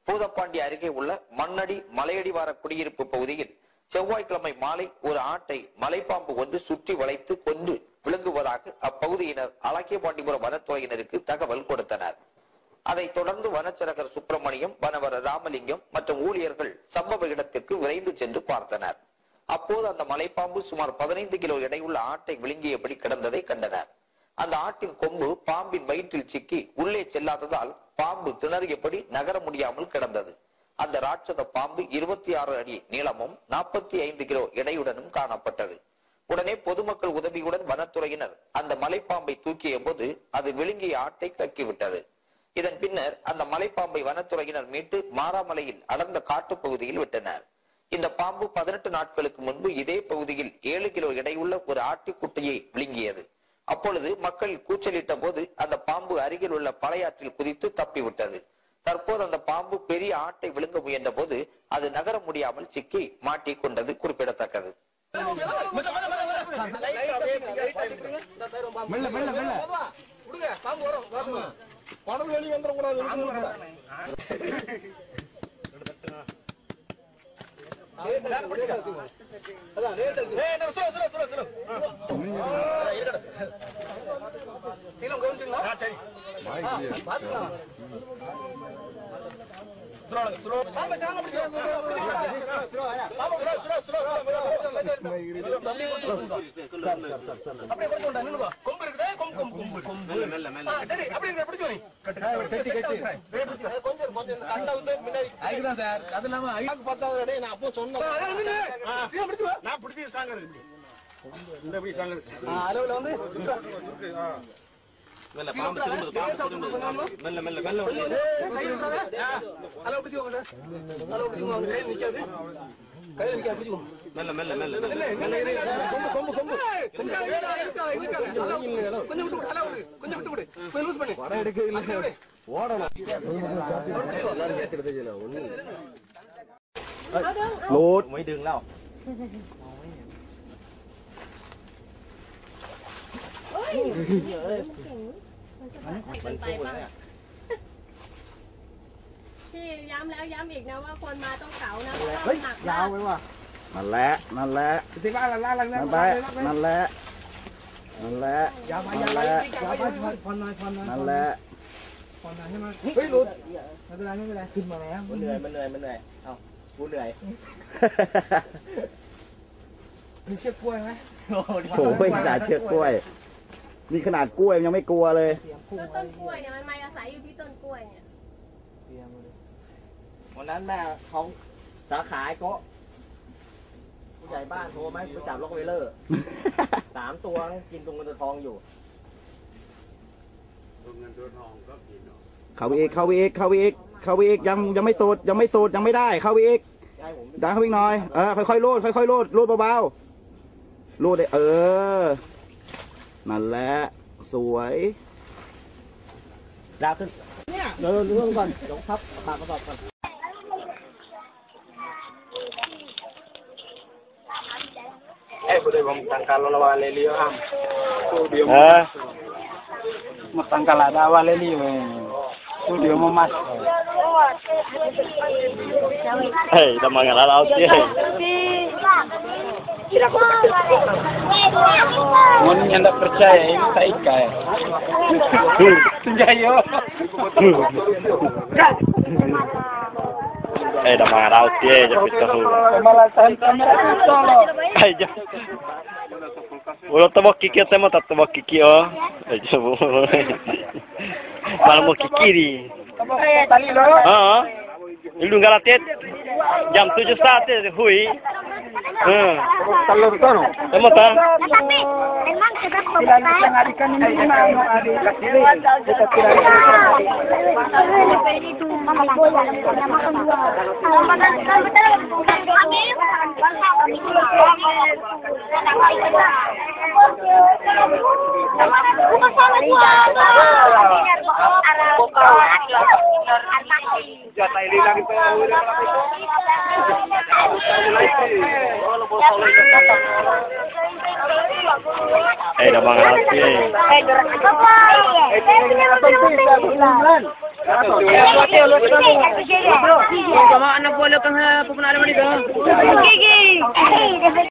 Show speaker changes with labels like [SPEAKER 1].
[SPEAKER 1] பூதப்பாண்டி அருகே உள்ள மண்ணடி மலையடிவார குடியிருப்பு பகுதியில் செவ்வாய்க்கிழமை மாலை ஒரு ஆட்டை மலைப்பாம்பு ஒன்று சுற்றி வளைத்து கொண்டு விழுங்குவதாக அப்பகுதியினர் அலக்கியபாண்டிபுரம் வனத்துறையினருக்கு தகவல் கொடுத்தனர். அதைத் தொடர்ந்து வனச்சரகர் சுப்பிரமணியம், வனவர் ராமலிங்கம் மற்றும் ஊழியர்கள் சம்பவ இடத்திற்கு விரைந்து சென்று பார்த்தனர். அப்போது அந்த மலைப்பாம்பு சுமார் 15 கிலோ எடையுள்ள ஆட்டை விழுங்கியபடி கிடந்ததை கண்டனர். அந்த ஆட்டின் கொம்பு பாம்பின் வயிற்றில் சிக்கி உள்ளே செல்லாததால் பாம்பு திணறியபடி நகர முடியாமல் கிடந்தது. அந்த ராட்சத பாம்பு 26 அடி நீளமும் 45 கிலோ எடையுடனும் காணப்பட்டது. உடனே பொதுமக்கள் உதவியுடன் வனத்துறையினர் அந்த மலைப்பாம்பை தூக்கிய போது அது விழுங்கிய ஆட்டை கக்கிவிட்டது. இதன் பின்னர் அந்த மலைப்பாம்பை வனத்துறையினர் மீட்டு மாராமலையில் அடர்ந்த காட்டு பகுதியில் விட்டனர். இந்த பாம்பு 18 நாட்களுக்கு முன்பு இதே பகுதியில் 7 கிலோ எடையுள்ள ஒரு ஆட்டுக்குட்டியை விழுங்கியது. அப்பொழுது மக்கள் கூச்சலிட்ட போது அந்த பாம்பு அருகில் உள்ள பழையாற்றில் குதித்து தப்பிவிட்டது. தற்போது அந்த பாம்பு பெரிய ஆட்டை விழுங்க முயன்ற போது அது நகர முடியாமல் சிக்கி மாட்டிக்கொண்டது குறிப்பிடத்தக்கது.
[SPEAKER 2] lột mấy đường nào
[SPEAKER 3] ที่ย้ำแล้วย้ำอีกนะว่าคนมาต้องเก๋านะเพราะว่าหนักมาก
[SPEAKER 2] นั่นแหละนั่นแหละนั่นแหละนั่นแหละนั่นแหละนั่นแหละนั่นแหละเฮ้ยหลุดไม่เป็นไรไม่เป็นไรขึ้นมาแล้วมันเหนื่อยเอากูเหนื่อยมีเชือกกล้วยไหมโอ้ยสายเชือกกล้วยนี่ขนาดกล้วยยังไม่กลัวเลย
[SPEAKER 3] ต้นกล้วยเนี่ยมันมาอาศัยอยู่ที่ต้นกล้วยเนี่ย
[SPEAKER 2] วันนั้นแม่เขาสาขาไอ้โก้ผู้ใหญ่บ้านโทรไหมไปจับล็อกเวเลอร์ 3 ตัวกินตรงเงินตัวทองอยู่ตรงเงินตัวทองก็กินเข้าไปอีกยังไม่ตูดยังไม่ได้เข้าไปอีกดันเข้าอีกหน่อยค่อยๆรูดเบาๆรูดได้นั่นแหละสวยดาวขึ้นเนี่ยเรื่องก่อนเดี๋ยวพับปากกระสอบก่อนboleh tangkal lawan leli ham. Dia mau tangkal ada awal leli. Dia mau mas. Hei, dah mangal laut dia. Mun yang tak percaya ini tak ikai. Senjayo. Dah mangal laut dia jadi tahu. Malah kamera solo. Aja. Ulo tebak kiki tema tak tebak kiki oh. Aja bu. Malah mau kiki di. Tali lo. Ilmu galatet. Jam 7 saat hui. Telur tu. Temu tak? Memang kita ngadikan ini mau ada kasih. Kita kira. Itu mama bola. Damang hati.
[SPEAKER 4] Sama anak bola kang pupunta naman dito.